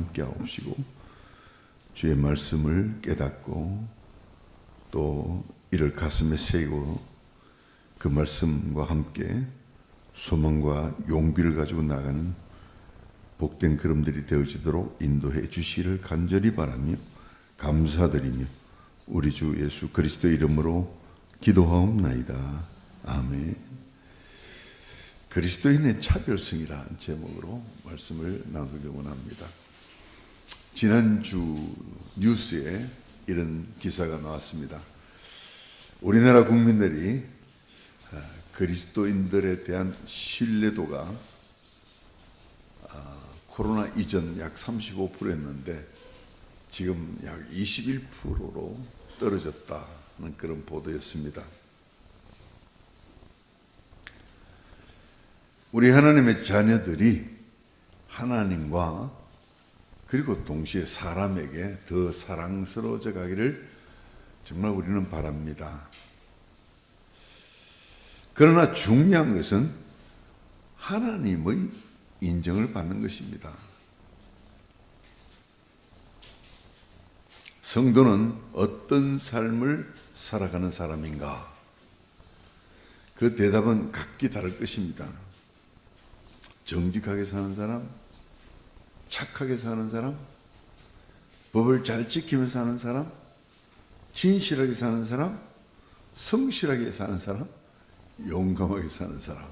함께 하옵시고 주의 말씀을 깨닫고 또 이를 가슴에 새기고 그 말씀과 함께 소망과 용기를 가지고 나가는 복된 걸음들이 되어지도록 인도해 주시기를 간절히 바라며 감사드리며 우리 주 예수 그리스도의 이름으로 기도하옵나이다. 아멘. 그리스도인의 차별성이라는 제목으로 말씀을 나누려고 합니다. 지난주 뉴스에 이런 기사가 나왔습니다. 우리나라 국민들이 그리스도인들에 대한 신뢰도가 코로나 이전 약 35%였는데 지금 약 21%로 떨어졌다는 그런 보도였습니다. 우리 하나님의 자녀들이 하나님과 그리고 동시에 사람에게 더 사랑스러워져 가기를 정말 우리는 바랍니다. 그러나 중요한 것은 하나님의 인정을 받는 것입니다. 성도는 어떤 삶을 살아가는 사람인가? 그 대답은 각기 다를 것입니다. 정직하게 사는 사람, 착하게 사는 사람, 법을 잘 지키며 사는 사람, 진실하게 사는 사람, 성실하게 사는 사람, 용감하게 사는 사람,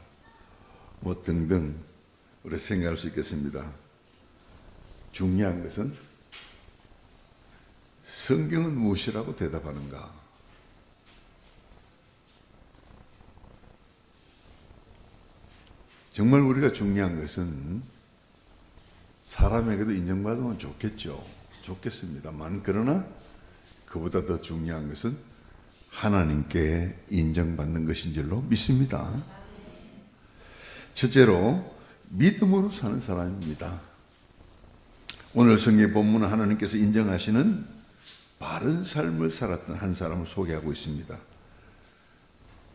뭐 등등 우리 생각할 수 있겠습니다. 중요한 것은 성경은 무엇이라고 대답하는가? 정말 우리가 중요한 것은 사람에게도 인정받으면 좋겠죠. 좋겠습니다만 그러나 그보다 더 중요한 것은 하나님께 인정받는 것인 줄로 믿습니다. 첫째로 믿음으로 사는 사람입니다. 오늘 성경 본문은 하나님께서 인정하시는 바른 삶을 살았던 한 사람을 소개하고 있습니다.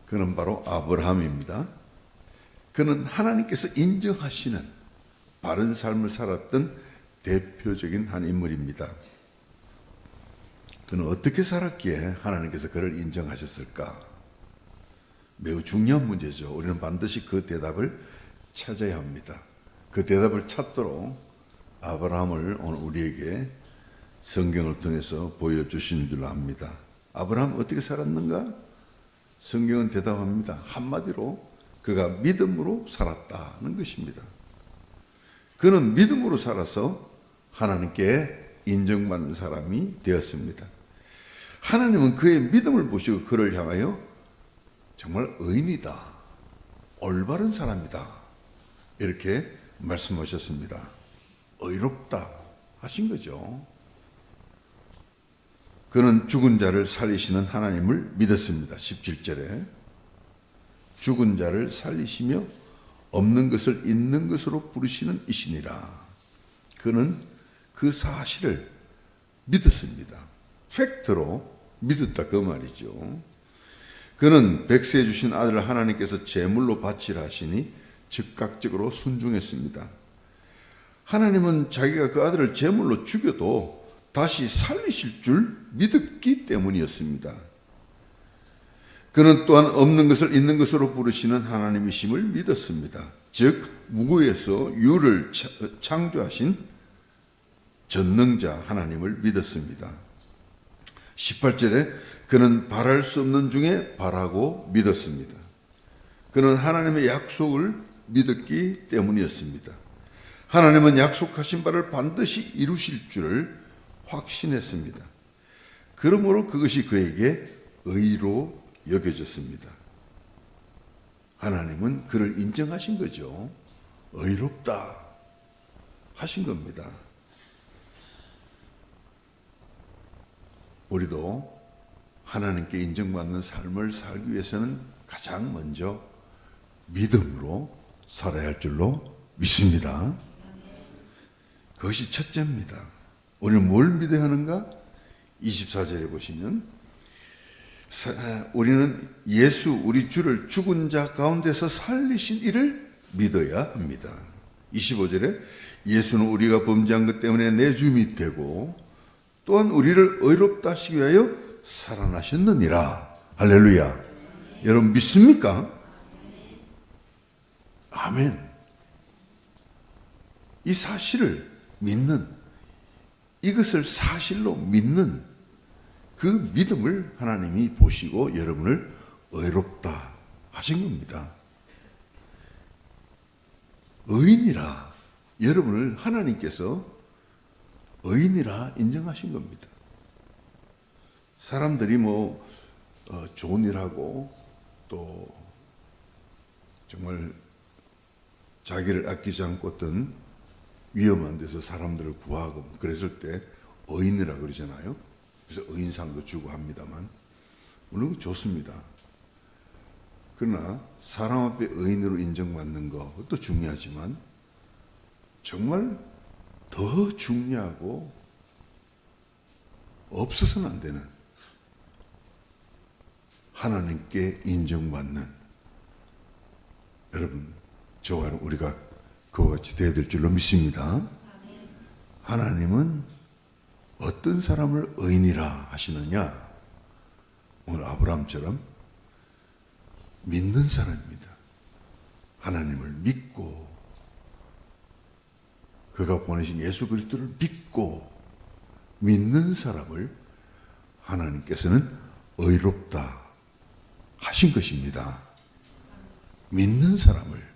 그는 바로 아브라함입니다. 그는 하나님께서 인정하시는 바른 삶을 살았던 대표적인 한 인물입니다. 그는 어떻게 살았기에 하나님께서 그를 인정하셨을까? 매우 중요한 문제죠. 우리는 반드시 그 대답을 찾아야 합니다. 그 대답을 찾도록 아브라함을 오늘 우리에게 성경을 통해서 보여주신 줄 압니다. 아브라함 어떻게 살았는가? 성경은 대답합니다. 한마디로 그가 믿음으로 살았다는 것입니다. 그는 믿음으로 살아서 하나님께 인정받는 사람이 되었습니다. 하나님은 그의 믿음을 보시고 그를 향하여 정말 의인이다, 올바른 사람이다 이렇게 말씀하셨습니다. 의롭다 하신 거죠. 그는 죽은 자를 살리시는 하나님을 믿었습니다. 17절에 죽은 자를 살리시며 없는 것을 있는 것으로 부르시는 이시니라. 그는 그 사실을 믿었습니다. 팩트로 믿었다 그 말이죠. 그는 백세해 주신 아들을 하나님께서 제물로 바치라 하시니 즉각적으로 순종했습니다. 하나님은 자기가 그 아들을 제물로 죽여도 다시 살리실 줄 믿었기 때문이었습니다. 그는 또한 없는 것을 있는 것으로 부르시는 하나님이심을 믿었습니다. 즉 무구에서 유를 창조하신 전능자 하나님을 믿었습니다. 18절에 그는 바랄 수 없는 중에 바라고 믿었습니다. 그는 하나님의 약속을 믿었기 때문이었습니다. 하나님은 약속하신 바를 반드시 이루실 줄을 확신했습니다. 그러므로 그것이 그에게 의로 여겨졌습니다. 하나님은 그를 인정하신 거죠. 의롭다 하신 겁니다. 우리도 하나님께 인정받는 삶을 살기 위해서는 가장 먼저 믿음으로 살아야 할 줄로 믿습니다. 그것이 첫째입니다. 우리는 뭘 믿어야 하는가? 24절에 보시면 우리는 예수 우리 주를 죽은 자 가운데서 살리신 이를 믿어야 합니다. 25절에 예수는 우리가 범죄한 것 때문에 내줌이 되고 또한 우리를 의롭다 하시기 위하여 살아나셨느니라. 할렐루야. 여러분 믿습니까? 아멘. 이 사실을 믿는, 이것을 사실로 믿는 그 믿음을 하나님이 보시고 여러분을 의롭다 하신 겁니다. 의인이라, 여러분을 하나님께서 의인이라 인정하신 겁니다. 사람들이 좋은 일하고 또 정말 자기를 아끼지 않고 어떤 위험한 데서 사람들을 구하고 그랬을 때 의인이라 그러잖아요. 그래서 의인상도 주고 합니다만 물론 좋습니다. 그러나 사람 앞에 의인으로 인정받는 것도 중요하지만 정말 더 중요하고 없어서는 안 되는 하나님께 인정받는, 여러분 저와 우리가 그와 같이 되어야 될 줄로 믿습니다. 하나님은 어떤 사람을 의인이라 하시느냐? 오늘 아브라함처럼 믿는 사람입니다. 하나님을 믿고 그가 보내신 예수 그리스도를 믿고 믿는 사람을 하나님께서는 의롭다 하신 것입니다. 믿는 사람을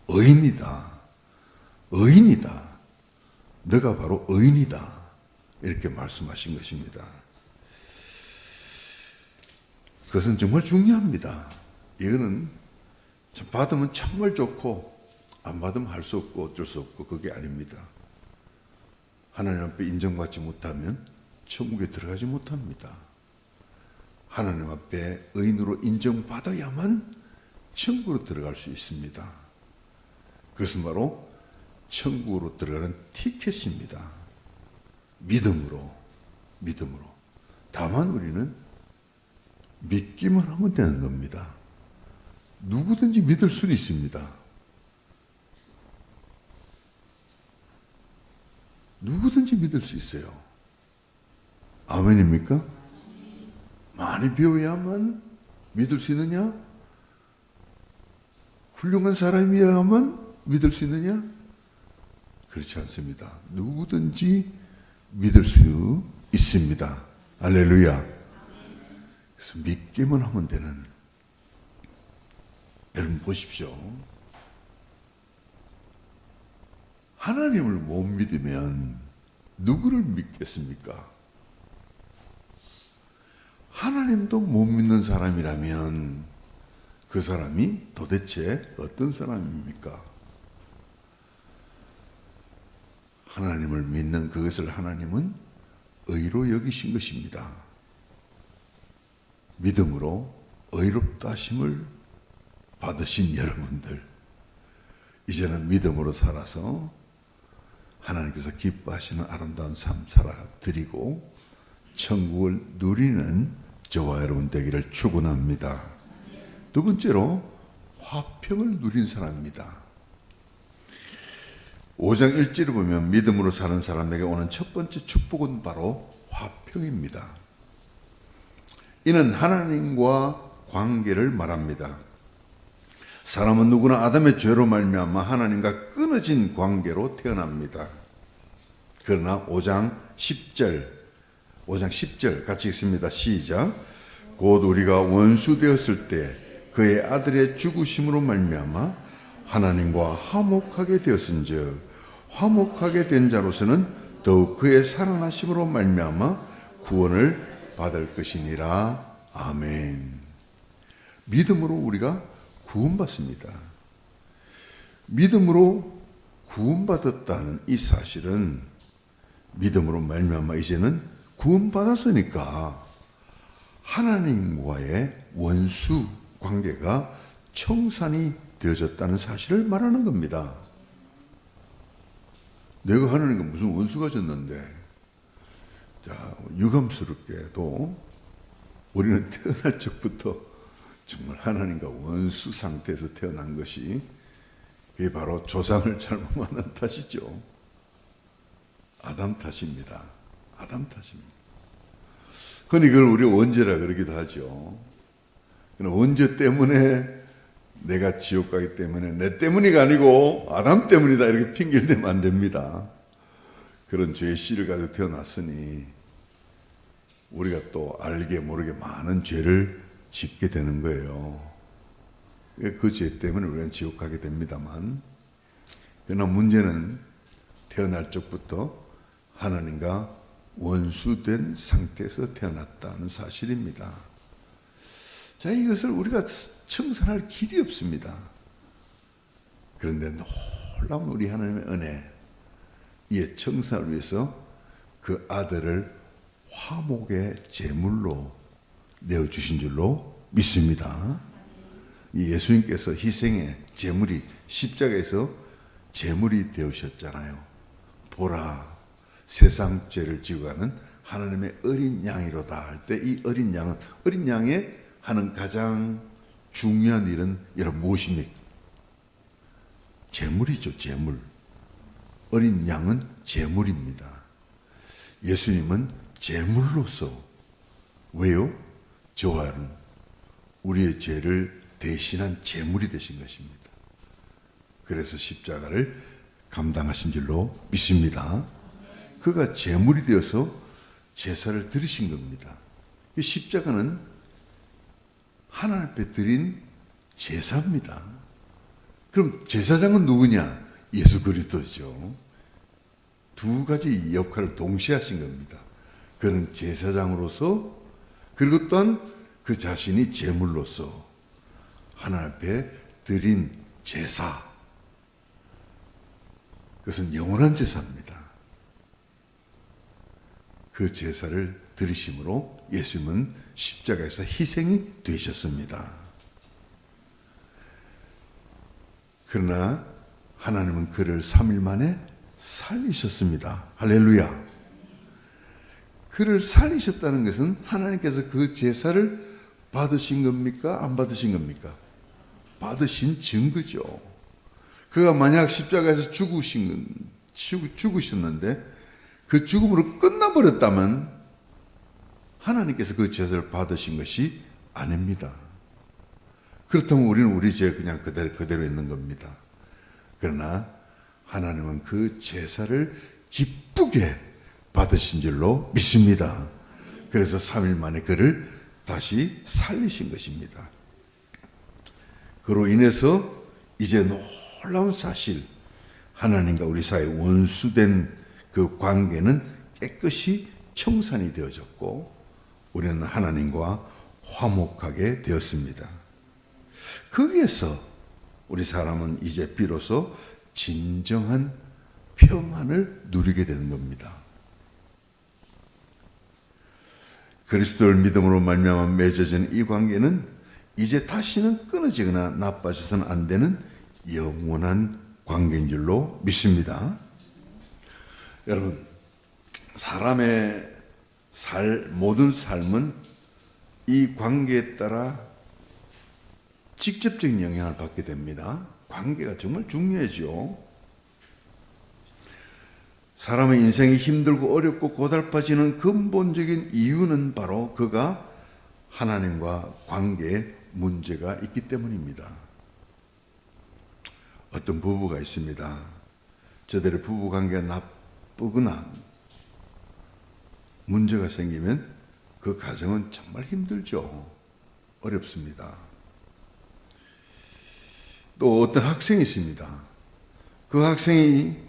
의인이다. 의인이다. 너가 바로 의인이다. 이렇게 말씀하신 것입니다. 그것은 정말 중요합니다. 이거는 받으면 정말 좋고 안 받으면 할 수 없고 어쩔 수 없고 그게 아닙니다. 하나님 앞에 인정받지 못하면 천국에 들어가지 못합니다. 하나님 앞에 의인으로 인정받아야만 천국으로 들어갈 수 있습니다. 그것은 바로 천국으로 들어가는 티켓입니다. 믿음으로. 다만 우리는 믿기만 하면 되는 겁니다. 누구든지 믿을 수는 있습니다. 누구든지 믿을 수 있어요. 아멘입니까? 많이 배워야만 믿을 수 있느냐? 훌륭한 사람이어야만 믿을 수 있느냐? 그렇지 않습니다. 누구든지 믿을 수 있습니다. 할렐루야. 그래서 믿기만 하면 되는. 여러분 보십시오. 하나님을 못 믿으면 누구를 믿겠습니까? 하나님도 못 믿는 사람이라면 그 사람이 도대체 어떤 사람입니까? 하나님을 믿는 그것을 하나님은 의로 여기신 것입니다. 믿음으로 의롭다 하심을 받으신 여러분들, 이제는 믿음으로 살아서 하나님께서 기뻐하시는 아름다운 삶 살아드리고 천국을 누리는 저와 여러분 되기를 축원합니다. 두 번째로 화평을 누린 사람입니다. 5장 1절을 보면 믿음으로 사는 사람에게 오는 첫 번째 축복은 바로 화평입니다. 이는 하나님과 관계를 말합니다. 사람은 누구나 아담의 죄로 말미암아 하나님과 끊어진 관계로 태어납니다. 그러나 5장 10절 같이 읽습니다. 시작. 곧 우리가 원수 되었을 때 그의 아들의 죽으심으로 말미암아 하나님과 화목하게 되었은즉 화목하게 된 자로서는 더욱 그의 살아나심으로 말미암아 구원을 받을 것이니라. 아멘. 믿음으로 우리가 구원받습니다. 믿음으로 구원받았다는 이 사실은 믿음으로 말미암아 이제는 구원받았으니까 하나님과의 원수 관계가 청산이 되어졌다는 사실을 말하는 겁니다. 내가 하나님과 무슨 원수가 졌는데, 자, 유감스럽게도 우리는 태어날 적부터 정말 하나님과 원수 상태에서 태어난 것이 그게 바로 조상을 잘못 만난 탓이죠. 아담 탓입니다. 아담 탓입니다. 그러니 그걸 우리 원죄라 그러기도 하죠. 원죄 때문에 내가 지옥 가기 때문에 내 때문이가 아니고 아담 때문이다 이렇게 핑계를 대면 안 됩니다. 그런 죄의 씨를 가지고 태어났으니 우리가 또 알게 모르게 많은 죄를 짓게 되는 거예요. 그 죄 때문에 우리는 지옥 가게 됩니다만, 그러나 문제는 태어날 적부터 하나님과 원수된 상태에서 태어났다는 사실입니다. 자, 이것을 우리가 청산할 길이 없습니다. 그런데 놀라운 우리 하나님의 은혜, 이에 청산을 위해서 그 아들을 화목의 제물로 내어주신 줄로 믿습니다. 이 예수님께서 희생의 제물이 십자가에서 제물이 되으셨잖아요. 보라, 세상 죄를 지고 가는 하나님의 어린 양이로다 할 때 이 어린 양은, 어린 양의 하는 가장 중요한 일은 여러분 무엇입니까? 제물이죠, 제물. 어린 양은 제물입니다. 예수님은 제물로서, 왜요? 저와 여러분, 우리의 죄를 대신한 제물이 되신 것입니다. 그래서 십자가를 감당하신 줄로 믿습니다. 그가 제물이 되어서 제사를 드리신 겁니다. 이 십자가는 하나님 앞에 드린 제사입니다. 그럼 제사장은 누구냐? 예수 그리스도죠. 두 가지 역할을 동시에 하신 겁니다. 그는 제사장으로서, 그리고 또한 그 자신이 제물로서 하나님 앞에 드린 제사, 그것은 영원한 제사입니다. 그 제사를 드리심으로 예수님은 십자가에서 희생이 되셨습니다. 그러나 하나님은 그를 3일 만에 살리셨습니다. 할렐루야. 그를 살리셨다는 것은 하나님께서 그 제사를 받으신 겁니까? 안 받으신 겁니까? 받으신 증거죠. 그가 만약 십자가에서 죽으셨는데 그 죽음으로 끝나버렸다면 하나님께서 그 제사를 받으신 것이 아닙니다. 그렇다면 우리는 우리 죄 그냥 그대로 있는 겁니다. 그러나 하나님은 그 제사를 기쁘게 받으신 줄로 믿습니다. 그래서 3일 만에 그를 다시 살리신 것입니다. 그로 인해서 이제 놀라운 사실, 하나님과 우리 사이에 원수된 그 관계는 깨끗이 청산이 되어졌고 우리는 하나님과 화목하게 되었습니다. 거기에서 우리 사람은 이제 비로소 진정한 평안을 누리게 되는 겁니다. 그리스도를 믿음으로 말미암아 맺어진 이 관계는 이제 다시는 끊어지거나 나빠져서는 안 되는 영원한 관계인 줄로 믿습니다. 여러분, 사람의 모든 삶은 이 관계에 따라 직접적인 영향을 받게 됩니다. 관계가 정말 중요하죠. 사람의 인생이 힘들고 어렵고 고달파지는 근본적인 이유는 바로 그가 하나님과 관계에 문제가 있기 때문입니다. 어떤 부부가 있습니다. 저들의 부부관계가 나쁘거나 문제가 생기면 그 가정은 정말 힘들죠. 어렵습니다. 또 어떤 학생이 있습니다. 그 학생이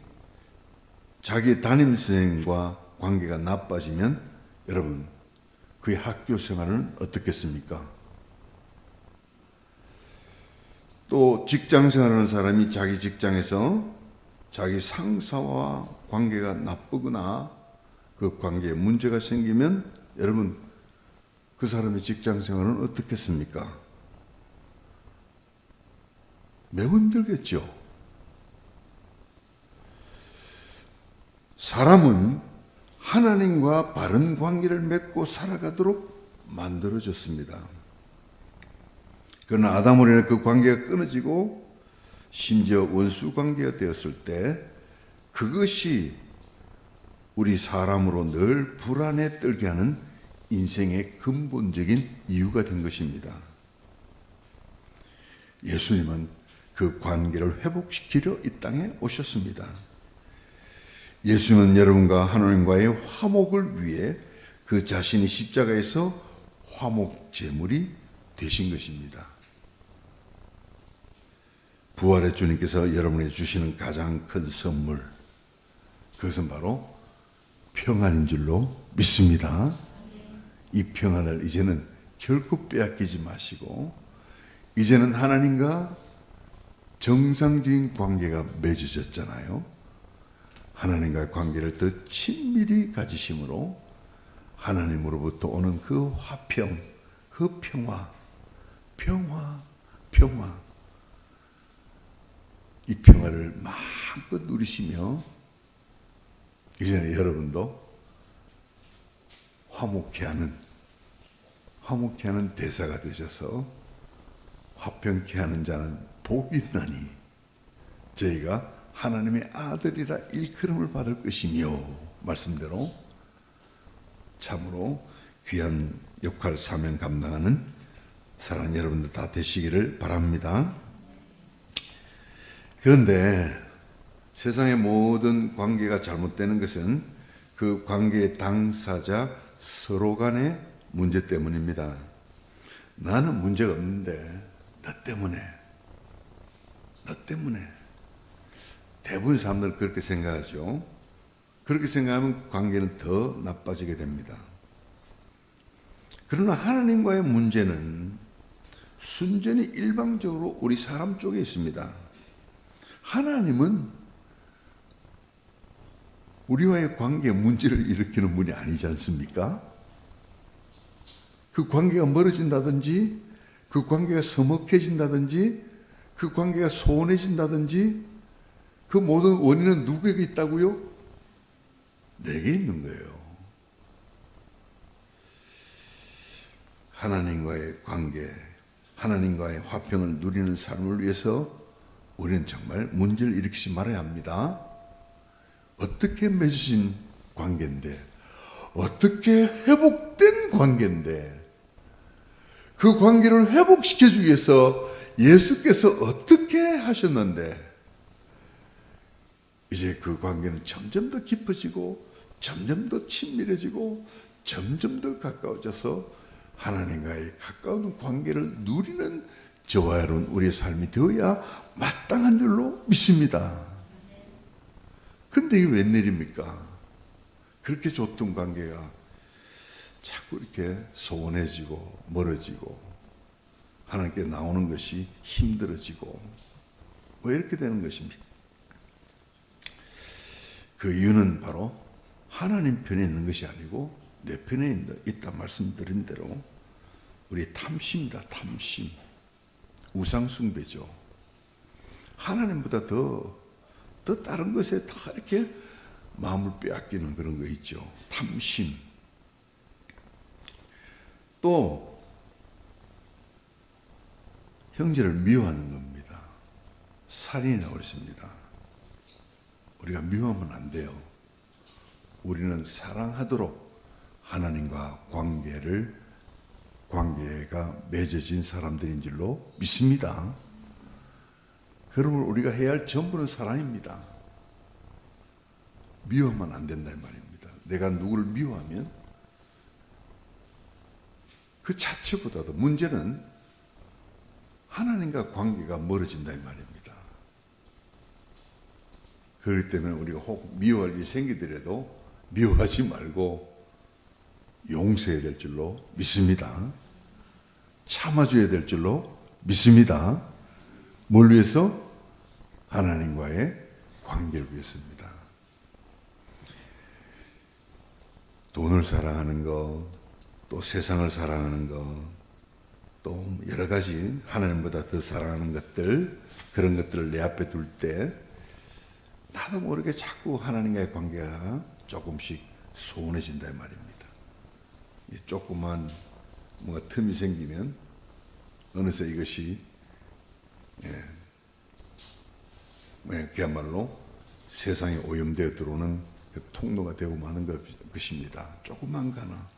자기 담임선생과 관계가 나빠지면 여러분, 그의 학교 생활은 어떻겠습니까? 또 직장 생활하는 사람이 자기 직장에서 자기 상사와 관계가 나쁘거나 그 관계에 문제가 생기면 여러분, 그 사람의 직장 생활은 어떻겠습니까? 매우 힘들겠죠. 사람은 하나님과 바른 관계를 맺고 살아가도록 만들어졌습니다. 그러나 아담으로 인해 그 관계가 끊어지고 심지어 원수 관계가 되었을 때 그것이 우리 사람으로 늘 불안에 떨게 하는 인생의 근본적인 이유가 된 것입니다. 예수님은 그 관계를 회복시키려 이 땅에 오셨습니다. 예수님은 여러분과 하나님과의 화목을 위해 그 자신이 십자가에서 화목 제물이 되신 것입니다. 부활의 주님께서 여러분에게 주시는 가장 큰 선물, 그것은 바로 평안인 줄로 믿습니다. 이 평안을 이제는 결코 빼앗기지 마시고, 이제는 하나님과 정상적인 관계가 맺어졌잖아요. 하나님과의 관계를 더 친밀히 가지심으로 하나님으로부터 오는 그 화평, 그 평화, 이 평화를 마음껏 누리시며 이제는 여러분도 화목케 하는 대사가 되셔서 화평케 하는 자는 복이 있나니 저희가 하나님의 아들이라 일컬음을 받을 것이며 말씀대로 참으로 귀한 역할 사명 감당하는 사랑하는 여러분들 다 되시기를 바랍니다. 그런데 세상의 모든 관계가 잘못되는 것은 그 관계의 당사자 서로 간의 문제 때문입니다. 나는 문제가 없는데 너 때문에 대부분 사람들은 그렇게 생각하죠. 그렇게 생각하면 관계는 더 나빠지게 됩니다. 그러나 하나님과의 문제는 순전히 일방적으로 우리 사람 쪽에 있습니다. 하나님은 우리와의 관계에 문제를 일으키는 분이 아니지 않습니까? 그 관계가 멀어진다든지, 그 관계가 서먹해진다든지, 그 관계가 소원해진다든지, 그 모든 원인은 누구에게 있다고요? 내게 있는 거예요. 하나님과의 관계, 하나님과의 화평을 누리는 삶을 위해서 우리는 정말 문제를 일으키지 말아야 합니다. 어떻게 맺어진 관계인데, 어떻게 회복된 관계인데, 그 관계를 회복시켜주기 위해서 예수께서 어떻게 하셨는데, 이제 그 관계는 점점 더 깊어지고, 점점 더 친밀해지고, 점점 더 가까워져서 하나님과의 가까운 관계를 누리는 저와 여러분 우리의 삶이 되어야 마땅한 줄로 믿습니다. 근데 이게 웬일입니까? 그렇게 좋던 관계가 자꾸 이렇게 소원해지고 멀어지고 하나님께 나오는 것이 힘들어지고 왜 이렇게 되는 것입니까? 그 이유는 바로 하나님 편에 있는 것이 아니고 내 편에 있다 말씀드린 대로 우리 탐심이다. 탐심. 우상숭배죠. 하나님보다 더 다른 것에 다 이렇게 마음을 빼앗기는 그런 거 있죠. 탐심. 또 형제를 미워하는 겁니다. 살인이 나오겠습니다. 우리가 미워하면 안 돼요. 우리는 사랑하도록 하나님과 관계가 맺어진 사람들인 줄로 믿습니다. 그러면 우리가 해야 할 전부는 사랑입니다. 미워하면 안 된다 이 말입니다. 내가 누구를 미워하면 그 자체보다도 문제는 하나님과 관계가 멀어진다 이 말입니다. 그렇기 때문에 우리가 혹 미워할 일이 생기더라도 미워하지 말고 용서해야 될 줄로 믿습니다. 참아줘야 될 줄로 믿습니다. 뭘 위해서? 하나님과의 관계를 위해서입니다. 돈을 사랑하는 거, 또 세상을 사랑하는 거, 또 여러 가지 하나님보다 더 사랑하는 것들, 그런 것들을 내 앞에 둘 때 나도 모르게 자꾸 하나님과의 관계가 조금씩 소원해진다 이 말입니다. 조그만 뭔가 틈이 생기면 어느새 이것이 그야말로 세상에 오염되어 들어오는 그 통로가 되고 마는 것입니다. 조금만 가나.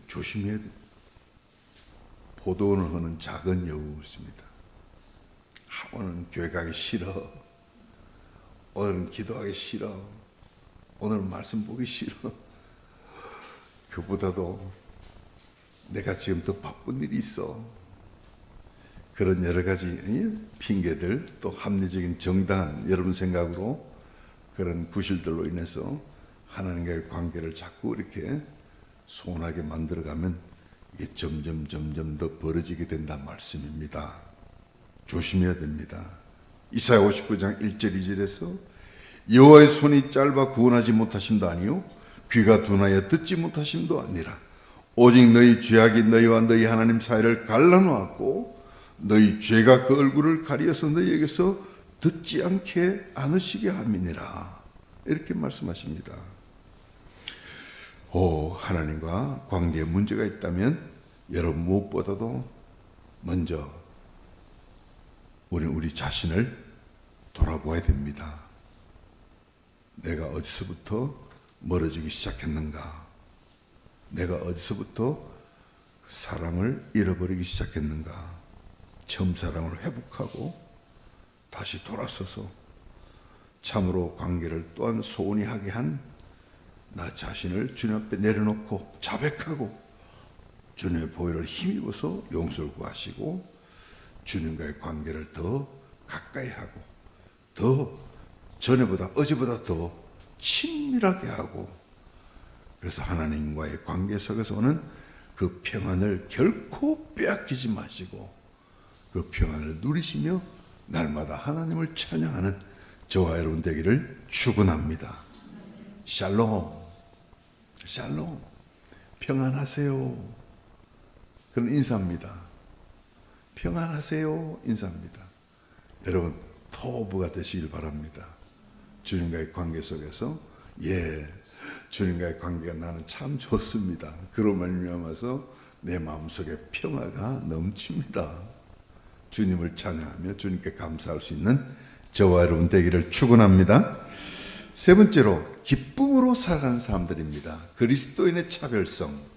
조심해야 돼. 포도원을 하는 작은 여우 있습니다. 오늘은 교회 가기 싫어. 오늘은 기도하기 싫어. 오늘은 말씀 보기 싫어. 그보다도 내가 지금 더 바쁜 일이 있어. 그런 여러 가지 핑계들, 또 합리적인 정당한 여러분 생각으로 그런 구실들로 인해서 하나님과의 관계를 자꾸 이렇게 소원하게 만들어가면 이게 점점 더 벌어지게 된다는 말씀입니다. 조심해야 됩니다. 이사야 59장 1절 2절에서 여호와의 손이 짧아 구원하지 못하심도 아니요 귀가 둔하여 듣지 못하심도 아니라 오직 너희 죄악이 너희와 너희 하나님 사이를 갈라놓았고 너희 죄가 그 얼굴을 가리어서 너희에게서 듣지 않게 않으시게 함이니라. 이렇게 말씀하십니다. 하나님과 관계에 문제가 있다면 여러분 무엇보다도 먼저 우리 자신을 돌아보아야 됩니다. 내가 어디서부터 멀어지기 시작했는가? 내가 어디서부터 사랑을 잃어버리기 시작했는가? 처음 사랑을 회복하고 다시 돌아서서 참으로 관계를 또한 소원히 하게 한 나 자신을 주님 앞에 내려놓고 자백하고 주님의 보혈을 힘입어서 용서를 구하시고 주님과의 관계를 더 가까이 하고 더 전에보다 어제보다 더 친밀하게 하고 그래서 하나님과의 관계 속에서 오는 그 평안을 결코 빼앗기지 마시고 그 평안을 누리시며 날마다 하나님을 찬양하는 저와 여러분 되기를 축원합니다. 샬롬, 샬롬, 평안하세요. 그런 인사입니다. 평안하세요 인사입니다. 여러분 토부가 되시길 바랍니다. 주님과의 관계 속에서 주님과의 관계가 나는 참 좋습니다. 그로 말미암아서 내 마음속에 평화가 넘칩니다. 주님을 찬양하며 주님께 감사할 수 있는 저와 여러분 되기를 축원합니다. 세 번째로 기쁨으로 살아가는 사람들입니다. 그리스도인의 차별성.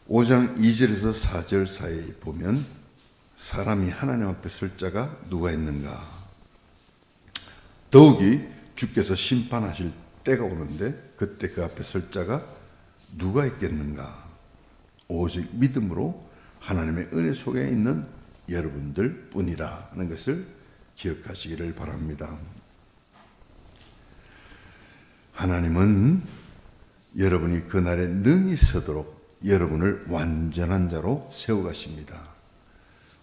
5장 2절에서 4절 사이에 보면 사람이 하나님 앞에 설 자가 누가 있는가? 더욱이 주께서 심판하실 때가 오는데 그때 그 앞에 설 자가 누가 있겠는가? 오직 믿음으로 하나님의 은혜 속에 있는 여러분들 뿐이라 하는 것을 기억하시기를 바랍니다. 하나님은 여러분이 그날에 능히 서도록 여러분을 완전한 자로 세워가십니다.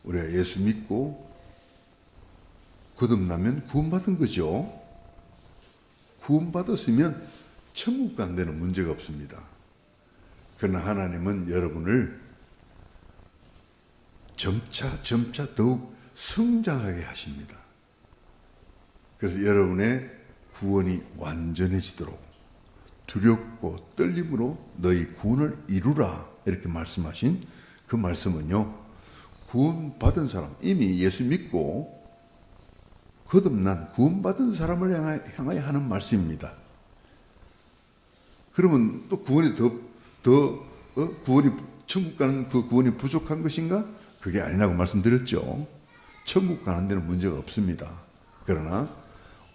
우리가 예수 믿고 거듭나면 구원받은 거죠. 구원받았으면 천국 가는 데는 문제가 없습니다. 그러나 하나님은 여러분을 점차 더욱 성장하게 하십니다. 그래서 여러분의 구원이 완전해지도록 두렵고 떨림으로 너희 구원을 이루라 이렇게 말씀하신 그 말씀은요, 구원받은 사람, 이미 예수 믿고 거듭난 구원받은 사람을 향하여 하는 말씀입니다. 그러면 또 구원이 구원이 천국 가는 그 구원이 부족한 것인가? 그게 아니라고 말씀드렸죠. 천국 가는 데는 문제가 없습니다. 그러나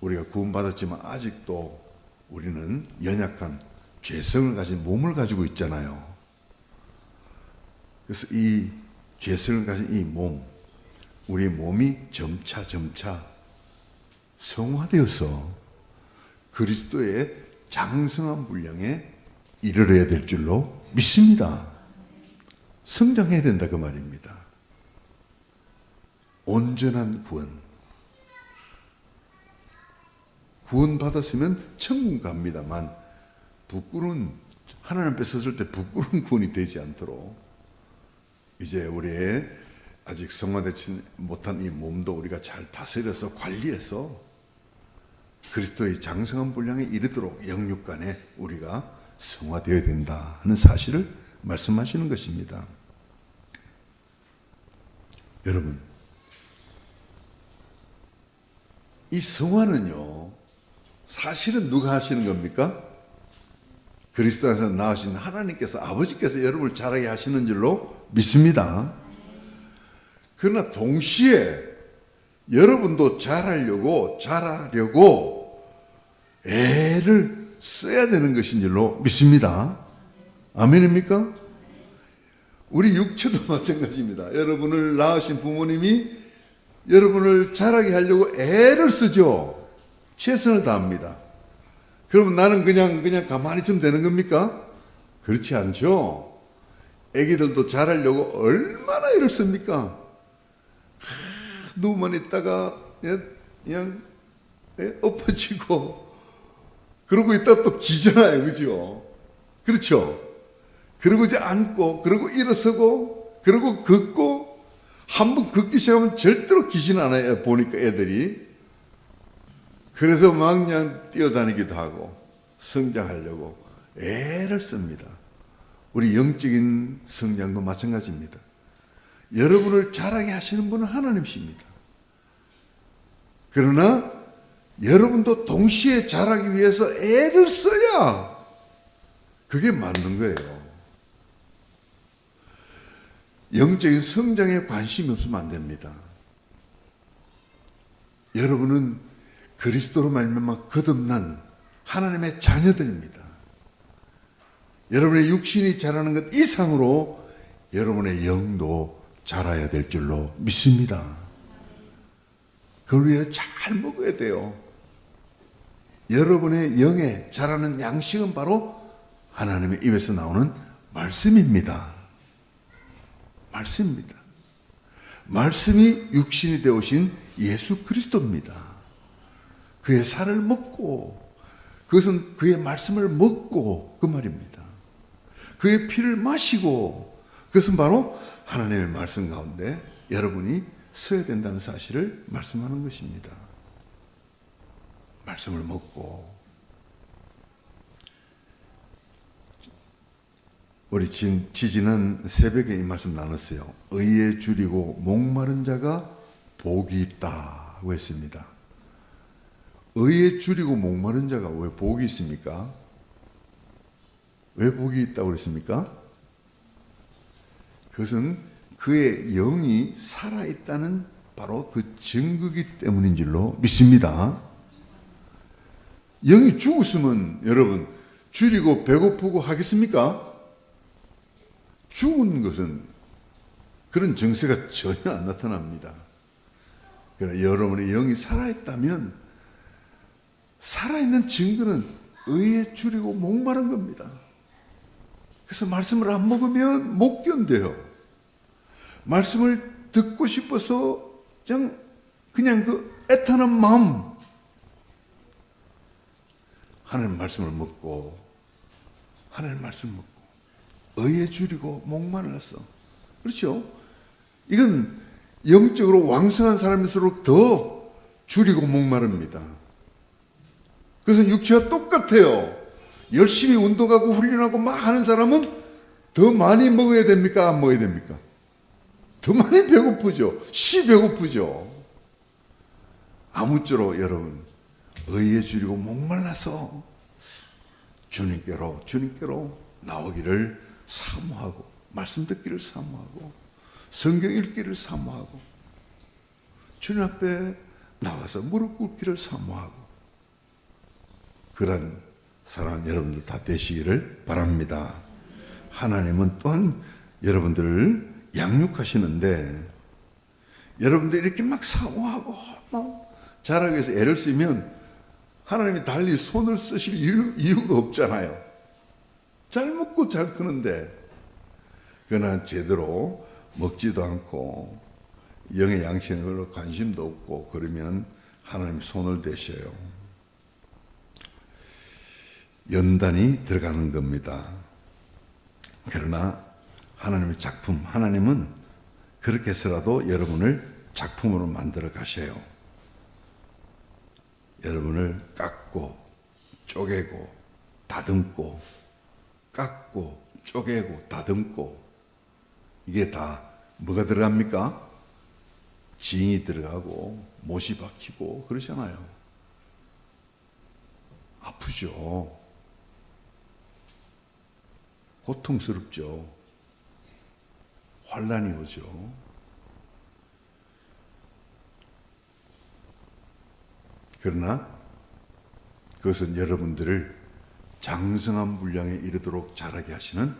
우리가 구원받았지만 아직도 우리는 연약한 죄성을 가진 몸을 가지고 있잖아요. 그래서 이 죄성을 가진 이 몸, 우리 몸이 점차 성화되어서 그리스도의 장성한 분량에 이르러야 될 줄로 믿습니다. 성장해야 된다 그 말입니다. 온전한 구원받았으면 천국 갑니다만 하나님 앞에 섰을 때 부끄러운 구원이 되지 않도록 이제 우리의 아직 성화되지 못한 이 몸도 우리가 잘 다스려서 관리해서 그리스도의 장성한 분량에 이르도록 영육간에 우리가 성화되어야 된다 하는 사실을 말씀하시는 것입니다. 여러분, 이 성화는요, 사실은 누가 하시는 겁니까? 그리스도 안에서 나으신 하나님께서, 아버지께서 여러분을 자라게 하시는 줄로 믿습니다. 그러나 동시에 여러분도 자라려고 애를 써야 되는 것인 줄로 믿습니다. 아멘입니까? 우리 육체도 마찬가지입니다. 여러분을 낳으신 부모님이 여러분을 자라게 하려고 애를 쓰죠. 최선을 다합니다. 그러면 나는 그냥 가만히 있으면 되는 겁니까? 그렇지 않죠. 애기들도 자라려고 얼마나 애를 씁니까? 누워만 있다가 그냥 엎어지고 그러고 있다가 또 기잖아요. 그죠? 그렇죠? 그러고 이제 앉고 그러고 일어서고 그러고 걷고 한번 걷기 시작하면 절대로 기진 않아요. 보니까 애들이. 그래서 막 그냥 뛰어다니기도 하고 성장하려고 애를 씁니다. 우리 영적인 성장도 마찬가지입니다. 여러분을 자라게 하시는 분은 하나님이십니다. 그러나 여러분도 동시에 자라기 위해서 애를 써야 그게 맞는 거예요. 영적인 성장에 관심이 없으면 안 됩니다. 여러분은 그리스도로 말미암아 거듭난 하나님의 자녀들입니다. 여러분의 육신이 자라는 것 이상으로 여러분의 영도 자라야 될 줄로 믿습니다. 그걸 위해 잘 먹어야 돼요. 여러분의 영에 자라는 양식은 바로 하나님의 입에서 나오는 말씀입니다. 말씀입니다. 말씀이 육신이 되오신 예수 그리스도입니다. 그의 살을 먹고, 그것은 그의 말씀을 먹고 그 말입니다. 그의 피를 마시고, 그것은 바로 하나님의 말씀 가운데 여러분이 서야 된다는 사실을 말씀하는 것입니다. 말씀을 먹고. 우리 지지난 새벽에 이 말씀 나눴어요. 의에 줄이고 목마른 자가 복이 있다고 했습니다. 의에 줄이고 목마른 자가 왜 복이 있습니까? 왜 복이 있다고 그랬습니까? 그것은 그의 영이 살아있다는 바로 그 증거이기 때문인 줄로 믿습니다. 영이 죽었으면 여러분 줄이고 배고프고 하겠습니까? 죽은 것은 그런 증세가 전혀 안 나타납니다. 그러나 여러분의 영이 살아있다면 살아있는 증거는 의에 줄이고 목마른 겁니다. 그래서 말씀을 안 먹으면 못 견뎌요. 말씀을 듣고 싶어서 그냥 그 애타는 마음. 하나님 말씀을 먹고, 하나님 말씀을 먹고, 의에 줄이고 목말라서. 그렇죠? 이건 영적으로 왕성한 사람일수록 더 줄이고 목마릅니다. 그래서 육체와 똑같아요. 열심히 운동하고 훈련하고 막 하는 사람은 더 많이 먹어야 됩니까? 안 먹어야 됩니까? 더 많이 배고프죠. 배고프죠. 아무쪼록 여러분 의에 줄이고 목말라서 주님께로 나오기를 사모하고, 말씀 듣기를 사모하고, 성경 읽기를 사모하고, 주님 앞에 나와서 무릎 꿇기를 사모하고, 그런 사랑 여러분들 다 되시기를 바랍니다. 하나님은 또한 여러분들을 양육하시는데, 여러분들 이렇게 막 사모하고 막 자라기 위해서 애를 쓰면 하나님이 달리 손을 쓰실 이유가 없잖아요. 잘 먹고 잘 크는데, 그러나 제대로 먹지도 않고 영의 양식에 별로 관심도 없고 그러면 하나님 손을 대셔요. 연단이 들어가는 겁니다. 그러나 하나님의 작품, 하나님은 그렇게 해서라도 여러분을 작품으로 만들어 가셔요. 여러분을 깎고 쪼개고 다듬고, 깎고 쪼개고 다듬고, 이게 다 뭐가 들어갑니까? 징이 들어가고 못이 박히고 그러잖아요. 아프죠. 고통스럽죠. 환난이 오죠. 그러나 그것은 여러분들을 장성한 분량에 이르도록 자라게 하시는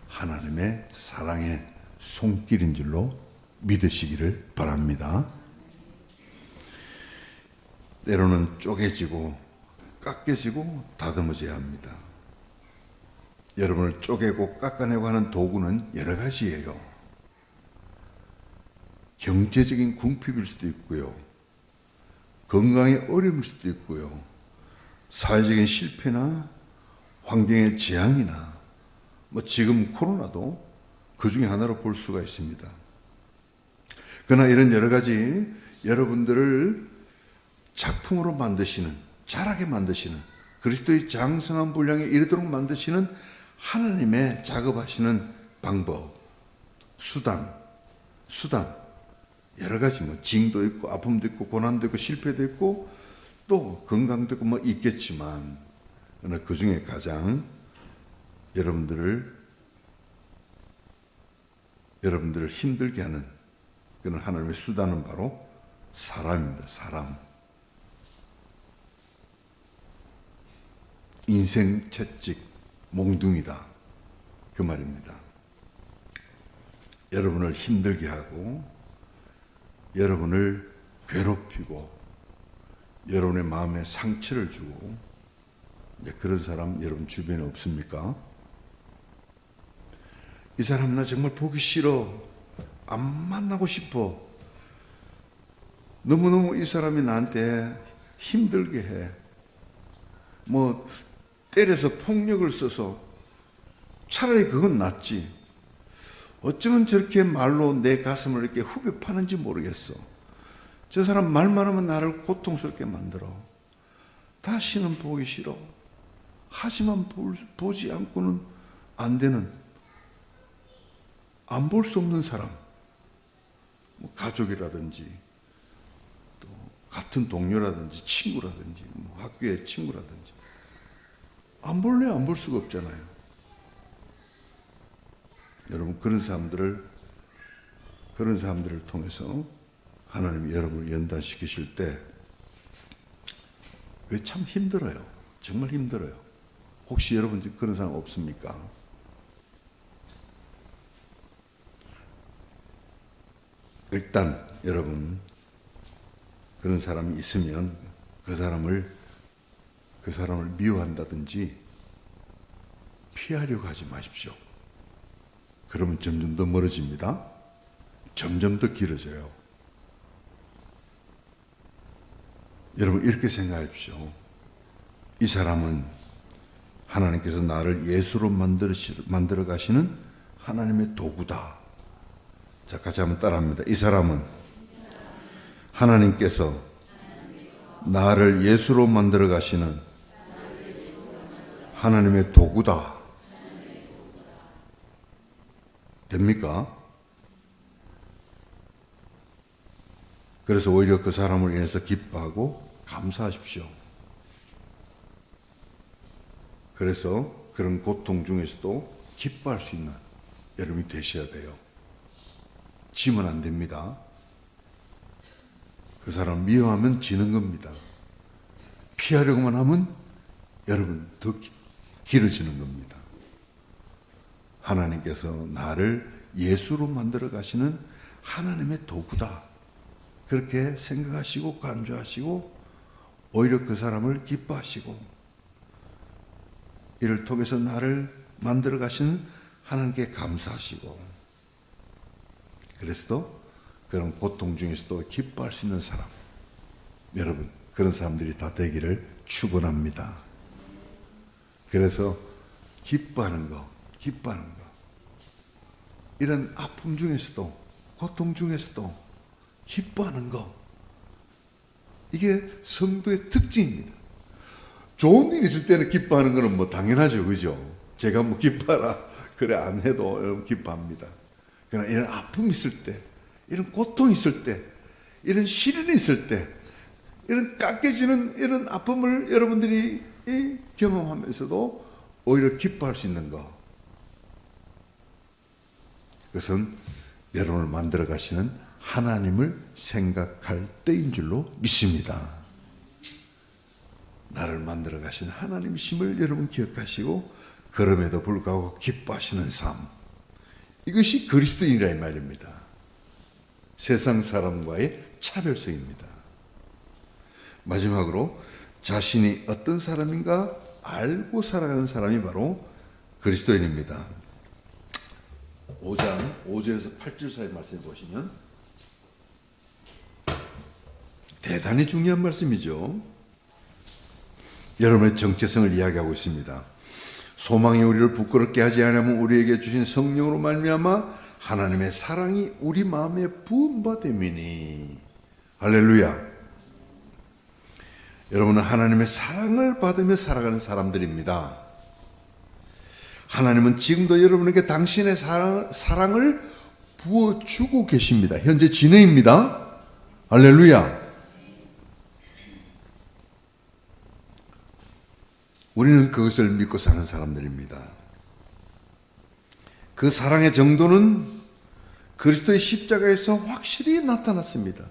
하나님의 사랑의 손길인 줄로 믿으시기를 바랍니다. 때로는 쪼개지고 깎여지고 다듬어져야 합니다. 여러분을 쪼개고 깎아내고 하는 도구는 여러 가지예요. 경제적인 궁핍일 수도 있고요. 건강의 어려움일 수도 있고요. 사회적인 실패나 환경의 재앙이나 지금 코로나도 그 중에 하나로 볼 수가 있습니다. 그러나 이런 여러 가지 여러분들을 작품으로 만드시는, 자라게 만드시는, 그리스도의 장성한 분량에 이르도록 만드시는 하나님의 작업하시는 방법, 수단 여러 가지 징도 있고 아픔도 있고 고난도 있고 실패도 있고 또 건강도 있고 있겠지만 그러나 그 중에 가장 여러분들을 힘들게 하는 그런 하나님의 수단은 바로 사람입니다. 사람. 인생 채찍, 몽둥이다. 그 말입니다. 여러분을 힘들게 하고 여러분을 괴롭히고 여러분의 마음에 상처를 주고 그런 사람 여러분 주변에 없습니까? 이 사람 나 정말 보기 싫어. 안 만나고 싶어. 너무너무 이 사람이 나한테 힘들게 해. 때려서 폭력을 써서 차라리 그건 낫지. 어쩌면 저렇게 말로 내 가슴을 이렇게 후벼 파는지 모르겠어. 저 사람 말만 하면 나를 고통스럽게 만들어. 다시는 보기 싫어. 하지만 보지 않고는 안 되는, 안 볼 수 없는 사람. 가족이라든지, 또 같은 동료라든지, 친구라든지, 학교의 친구라든지. 안 볼래? 안 볼 수가 없잖아요. 여러분, 그런 사람들을 통해서 하나님이 여러분을 연단시키실 때, 그게 참 힘들어요. 정말 힘들어요. 혹시 여러분 집 그런 사람 없습니까? 일단, 여러분, 그런 사람이 있으면 그 사람을 미워한다든지 피하려고 하지 마십시오. 그러면 점점 더 멀어집니다. 점점 더 길어져요. 여러분 이렇게 생각하십시오. 이 사람은 하나님께서 나를 예수로 만들어 가시는 하나님의 도구다. 자, 같이 한번 따라합니다. 이 사람은 하나님께서 나를 예수로 만들어 가시는 하나님의 도구다. 됩니까? 그래서 오히려 그 사람을 인해서 기뻐하고 감사하십시오. 그래서 그런 고통 중에서도 기뻐할 수 있는 여러분이 되셔야 돼요. 지면 안 됩니다. 그 사람 미워하면 지는 겁니다. 피하려고만 하면 여러분 더 길어지는 겁니다. 하나님께서 나를 예수로 만들어 가시는 하나님의 도구다. 그렇게 생각하시고 간주하시고 오히려 그 사람을 기뻐하시고 이를 통해서 나를 만들어 가시는 하나님께 감사하시고 그래서 그런 고통 중에서도 기뻐할 수 있는 사람, 여러분 그런 사람들이 다 되기를 축원합니다. 그래서 기뻐하는 거 이런 아픔 중에서도 고통 중에서도 기뻐하는 거 이게 성도의 특징입니다. 좋은 일 있을 때는 기뻐하는 거는 당연하죠. 그죠? 제가 기뻐하라 그래 안 해도 여러분 기뻐합니다. 그러나 이런 아픔이 있을 때 이런 고통이 있을 때 이런 시련이 있을 때, 이런 깎여지는 이런 아픔을 여러분들이 경험하면서도 오히려 기뻐할 수 있는 것, 그것은 여러분을 만들어 가시는 하나님을 생각할 때인 줄로 믿습니다. 나를 만들어 가신 하나님이심을 여러분 기억하시고 그럼에도 불구하고 기뻐하시는 삶, 이것이 그리스도인이라 이 말입니다. 세상 사람과의 차별성입니다. 마지막으로 자신이 어떤 사람인가 알고 살아가는 사람이 바로 그리스도인입니다. 5장 5절에서 8절 사이 말씀을 보시면 대단히 중요한 말씀이죠. 여러분의 정체성을 이야기하고 있습니다. 소망이 우리를 부끄럽게 하지 않으면 우리에게 주신 성령으로 말미암아 하나님의 사랑이 우리 마음에 부음받음이니. 할렐루야. 여러분은 하나님의 사랑을 받으며 살아가는 사람들입니다. 하나님은 지금도 여러분에게 당신의 사랑을 부어주고 계십니다. 현재 진행입니다. 할렐루야. 우리는 그것을 믿고 사는 사람들입니다. 그 사랑의 정도는 그리스도의 십자가에서 확실히 나타났습니다.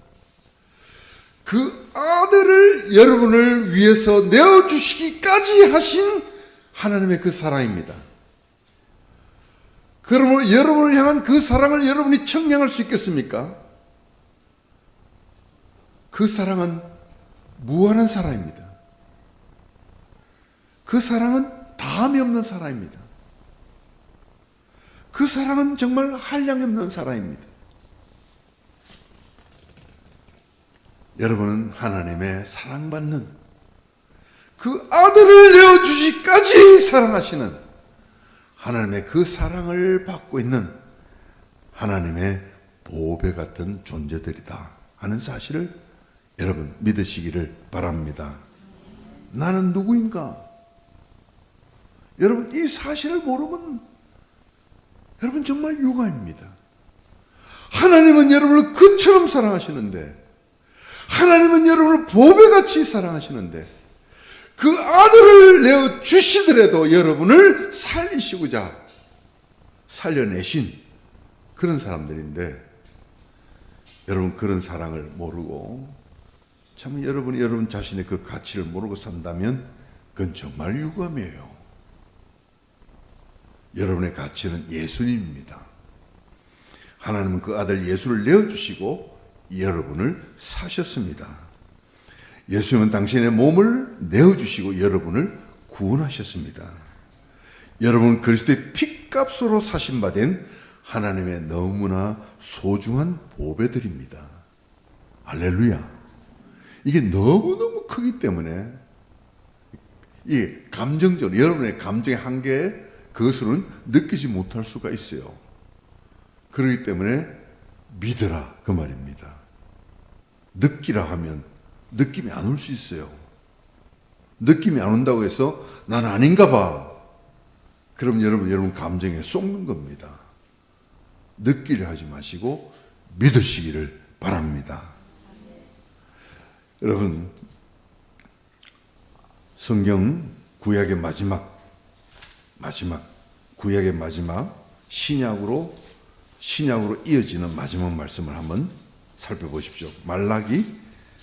그 아들을 여러분을 위해서 내어주시기까지 하신 하나님의 그 사랑입니다. 그러므로 여러분을 향한 그 사랑을 여러분이 청량할 수 있겠습니까? 그 사랑은 무한한 사랑입니다. 그 사랑은 다함이 없는 사랑입니다. 그 사랑은 정말 한량이 없는 사랑입니다. 여러분은 하나님의 사랑받는 그 아들을 내어주시기까지 사랑하시는 하나님의 그 사랑을 받고 있는 하나님의 보배 같은 존재들이다 하는 사실을 여러분 믿으시기를 바랍니다. 나는 누구인가? 여러분 이 사실을 모르면 여러분 정말 유감입니다. 하나님은 여러분을 그처럼 사랑하시는데, 하나님은 여러분을 보배같이 사랑하시는데 그 아들을 내어주시더라도 여러분을 살리시고자 살려내신 그런 사람들인데, 여러분 그런 사랑을 모르고 참 여러분이 여러분 자신의 그 가치를 모르고 산다면 그건 정말 유감이에요. 여러분의 가치는 예수님입니다. 하나님은 그 아들 예수를 내어주시고 여러분을 사셨습니다. 예수님은 당신의 몸을 내어주시고 여러분을 구원하셨습니다. 여러분은 그리스도의 피값으로 사신받은 하나님의 너무나 소중한 보배들입니다. 할렐루야. 이게 너무너무 크기 때문에 이 감정적으로 여러분의 감정의 한계에 그것으로는 느끼지 못할 수가 있어요. 그렇기 때문에 믿으라 그 말입니다. 느끼라 하면 느낌이 안 올 수 있어요. 느낌이 안 온다고 해서 난 아닌가 봐. 그럼 여러분 감정에 쏟는 겁니다. 느끼려 하지 마시고 믿으시기를 바랍니다. 여러분 성경 구약의 마지막 구약의 마지막 신약으로 이어지는 마지막 말씀을 한번 살펴보십시오. 말라기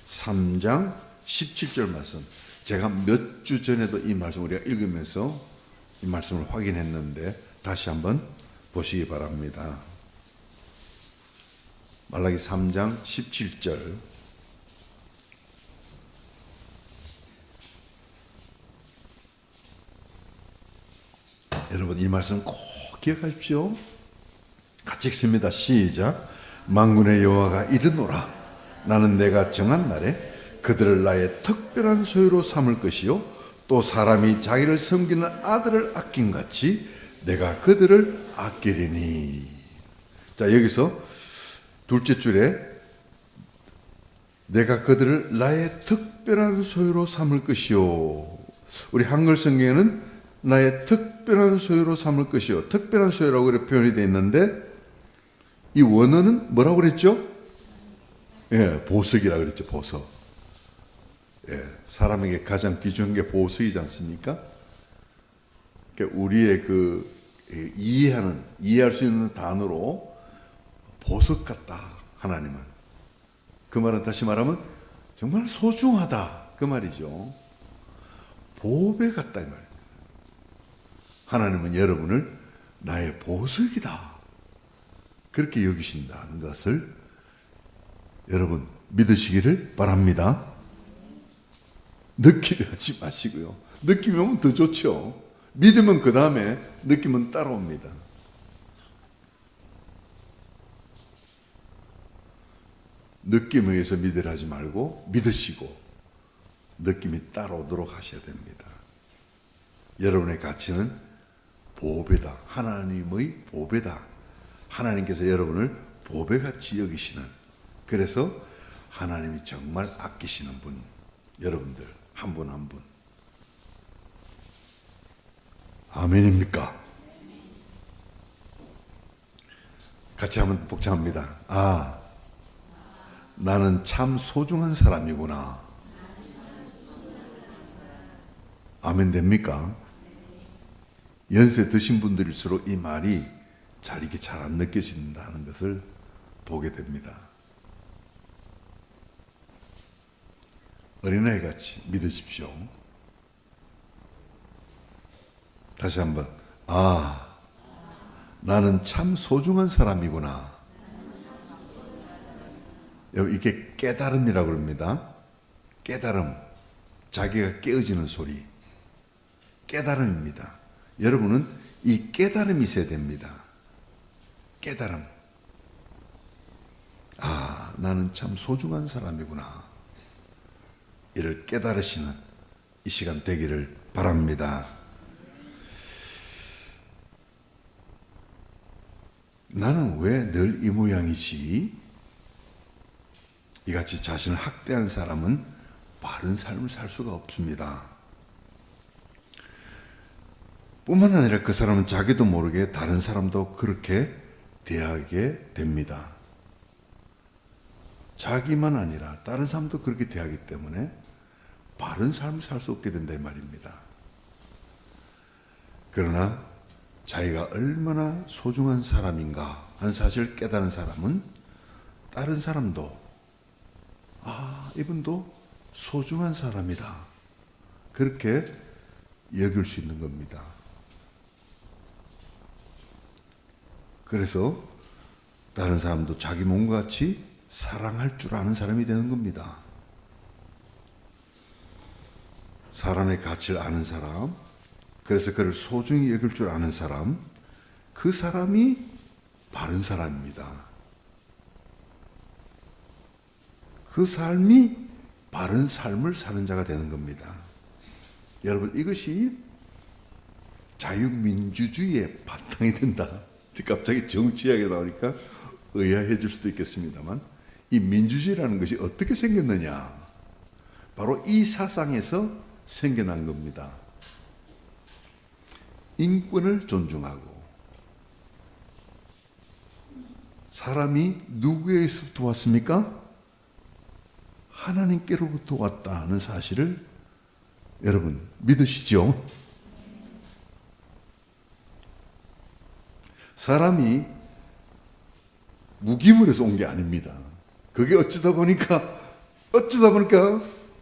3장 17절 말씀. 제가 몇 주 전에도 이 말씀을 우리가 읽으면서 이 말씀을 확인했는데 다시 한번 보시기 바랍니다. 말라기 3장 17절. 여러분 이 말씀 꼭 기억하십시오. 같이 읽습니다. 시작. 만군의 여호와가 이르노라. 나는 내가 정한 날에 그들을 나의 특별한 소유로 삼을 것이요 또 사람이 자기를 섬기는 아들을 아낀같이 내가 그들을 아끼리니. 자, 여기서 둘째 줄에 내가 그들을 나의 특별한 소유로 삼을 것이요. 우리 한글 성경에는 나의 특별한 소유로 삼을 것이요. 특별한 소유라고 표현이 되어 있는데 이 원어는 뭐라고 그랬죠? 예, 보석이라 그랬죠, 보석. 예, 사람에게 가장 귀중한 게 보석이지 않습니까? 그러니까 우리의 이해할 수 있는 단어로 보석 같다, 하나님은. 그 말은 다시 말하면 정말 소중하다, 그 말이죠. 보배 같다, 이 말입니다. 하나님은 여러분을 나의 보석이다, 그렇게 여기신다는 것을 여러분 믿으시기를 바랍니다. 느끼려 하지 마시고요. 느낌이 오면 더 좋죠. 믿으면 그 다음에 느낌은 따라옵니다. 느낌에 의해서 믿으려 하지 말고 믿으시고 느낌이 따라오도록 하셔야 됩니다. 여러분의 가치는 보배다. 하나님의 보배다. 하나님께서 여러분을 보배같이 여기시는, 그래서 하나님이 정말 아끼시는 분, 여러분들 한 분 한 분. 아멘입니까? 같이 한번 복창합니다. 아, 나는 참 소중한 사람이구나. 아멘 됩니까? 연세 드신 분들일수록 이 말이 이렇게 잘 안 느껴진다는 것을 보게 됩니다. 어린아이 같이 믿으십시오. 다시 한번. 아, 나는 참 소중한 사람이구나. 이게 깨달음이라고 합니다. 깨달음. 자기가 깨어지는 소리. 깨달음입니다. 여러분은 이 깨달음이 있어야 됩니다. 깨달음. 아, 나는 참 소중한 사람이구나. 이를 깨달으시는 이 시간 되기를 바랍니다. 나는 왜 늘 이 모양이지? 이같이 자신을 학대하는 사람은 바른 삶을 살 수가 없습니다. 뿐만 아니라 그 사람은 자기도 모르게 다른 사람도 그렇게 대하게 됩니다. 자기만 아니라 다른 사람도 그렇게 대하기 때문에 바른 삶을 살 수 없게 된다, 이 말입니다. 그러나 자기가 얼마나 소중한 사람인가 하는 사실을 깨달은 사람은 다른 사람도 아, 이분도 소중한 사람이다, 그렇게 여길 수 있는 겁니다. 그래서 다른 사람도 자기 몸과 같이 사랑할 줄 아는 사람이 되는 겁니다. 사람의 가치를 아는 사람, 그래서 그를 소중히 여길 줄 아는 사람, 그 사람이 바른 사람입니다. 그 삶이 바른 삶을 사는 자가 되는 겁니다. 여러분, 이것이 자유민주주의의 바탕이 된다. 갑자기 정치 이야기가 나오니까 의아해질 수도 있겠습니다만, 이 민주주의라는 것이 어떻게 생겼느냐, 바로 이 사상에서 생겨난 겁니다. 인권을 존중하고 사람이 누구에게서부터 왔습니까? 하나님께로부터 왔다는 사실을 여러분 믿으시죠? 사람이 무기물에서 온 게 아닙니다. 그게 어쩌다 보니까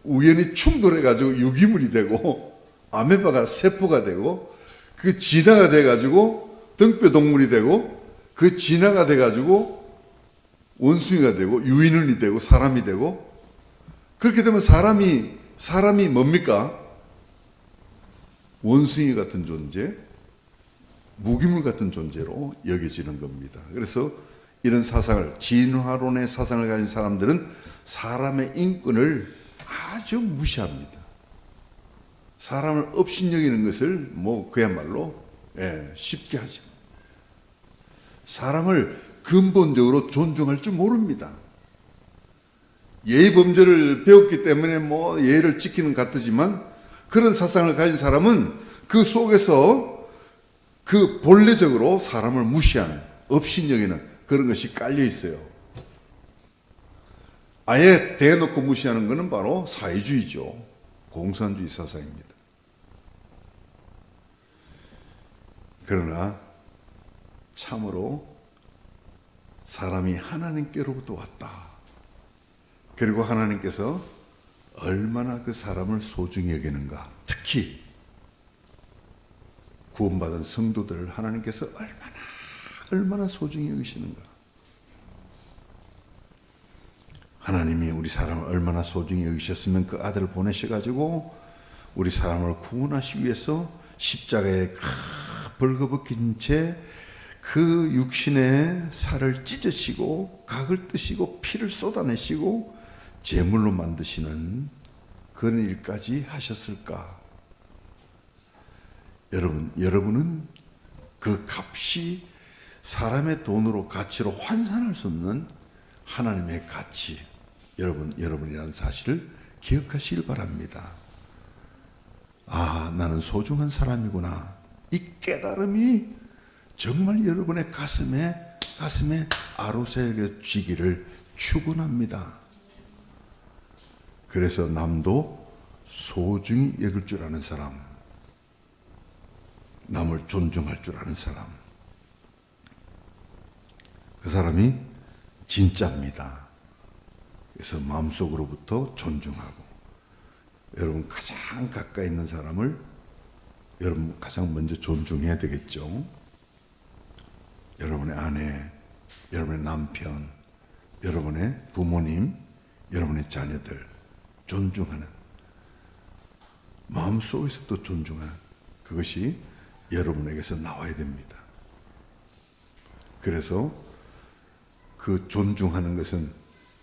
우연히 충돌해가지고 유기물이 되고 아메바가 세포가 되고 그 진화가 돼가지고 등뼈동물이 되고 그 진화가 돼가지고 원숭이가 되고 유인원이 되고 사람이 되고, 그렇게 되면 사람이 뭡니까? 원숭이 같은 존재, 무기물 같은 존재로 여겨지는 겁니다. 그래서 이런 사상을, 진화론의 사상을 가진 사람들은 사람의 인권을 아주 무시합니다. 사람을 업신여기는 것을 그야말로 쉽게 하죠. 사람을 근본적으로 존중할 줄 모릅니다. 예의 범죄를 배웠기 때문에 예를 지키는 것 같지만, 그런 사상을 가진 사람은 그 속에서 그 본래적으로 사람을 무시하는, 업신여기는 그런 것이 깔려 있어요. 아예 대놓고 무시하는 것은 바로 사회주의죠. 공산주의 사상입니다. 그러나 참으로 사람이 하나님께로부터 왔다. 그리고 하나님께서 얼마나 그 사람을 소중히 여기는가. 특히 구원받은 성도들을 하나님께서 얼마나 소중히 여기시는가. 하나님이 우리 사람을 얼마나 소중히 여기셨으면 그 아들을 보내셔가지고 우리 사람을 구원하시기 위해서 십자가에 벌거벗긴 채 그 육신의 살을 찢으시고 각을 뜨시고 피를 쏟아내시고 제물로 만드시는 그런 일까지 하셨을까? 여러분은 그 값이 사람의 돈으로 가치로 환산할 수 없는 하나님의 가치, 여러분이라는 사실을 기억하시길 바랍니다. 아, 나는 소중한 사람이구나. 이 깨달음이 정말 여러분의 가슴에 아로새겨지기를 축원합니다. 그래서 남도 소중히 여길 줄 아는 사람, 남을 존중할 줄 아는 사람, 그 사람이 진짜입니다. 그래서 마음속으로부터 존중하고, 여러분 가장 가까이 있는 사람을 여러분 가장 먼저 존중해야 되겠죠. 여러분의 아내, 여러분의 남편, 여러분의 부모님, 여러분의 자녀들 존중하는, 마음속에서도 존중하는 그것이 여러분에게서 나와야 됩니다. 그래서 그 존중하는 것은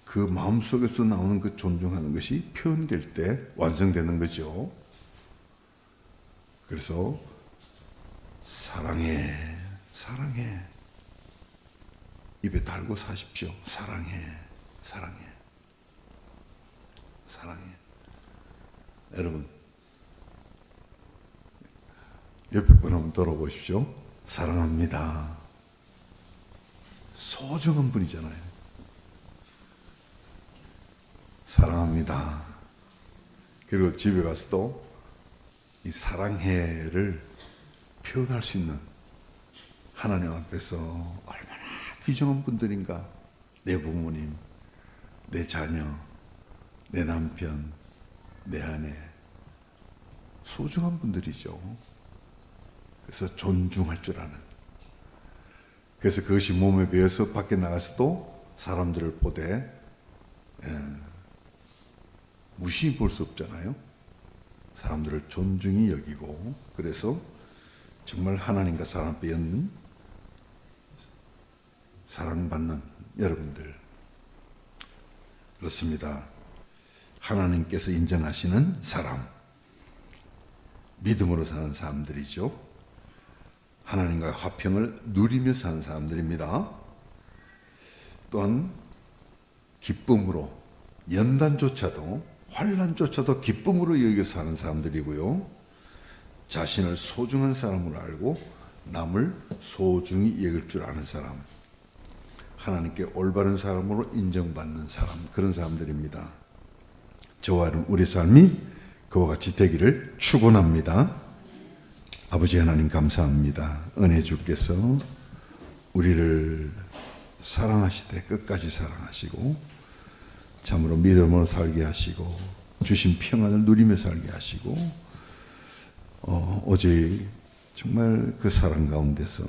그 마음속에서 나오는 그 존중하는 것이 표현될 때 완성되는 거죠. 그래서 사랑해 입에 달고 사십시오. 사랑해. 여러분 옆에 분 한번 돌아보십시오. 사랑합니다. 소중한 분이잖아요. 사랑합니다. 그리고 집에 가서도 이 사랑해를 표현할 수 있는 하나님 앞에서 얼마나 귀중한 분들인가. 내 부모님, 내 자녀, 내 남편, 내 아내, 소중한 분들이죠. 그래서 존중할 줄 아는. 그래서 그것이 몸에 배어서 밖에 나가서도 사람들을 보되 무시히 볼 수 없잖아요. 사람들을 존중히 여기고, 그래서 정말 하나님과 사람 앞에 였는 사랑받는 여러분들, 그렇습니다. 하나님께서 인정하시는 사람, 믿음으로 사는 사람들이죠. 하나님과의 화평을 누리며 사는 사람들입니다. 또한 기쁨으로, 연단조차도 환난조차도 기쁨으로 여겨 사는 사람들이고요. 자신을 소중한 사람으로 알고 남을 소중히 여길 줄 아는 사람, 하나님께 올바른 사람으로 인정받는 사람, 그런 사람들입니다. 저와 우리 삶이 그와 같이 되기를 축원합니다. 아버지 하나님 감사합니다. 은혜 주께서 우리를 사랑하시되 끝까지 사랑하시고 참으로 믿음으로 살게 하시고 주신 평안을 누리며 살게 하시고 어제 정말 그 사랑 가운데서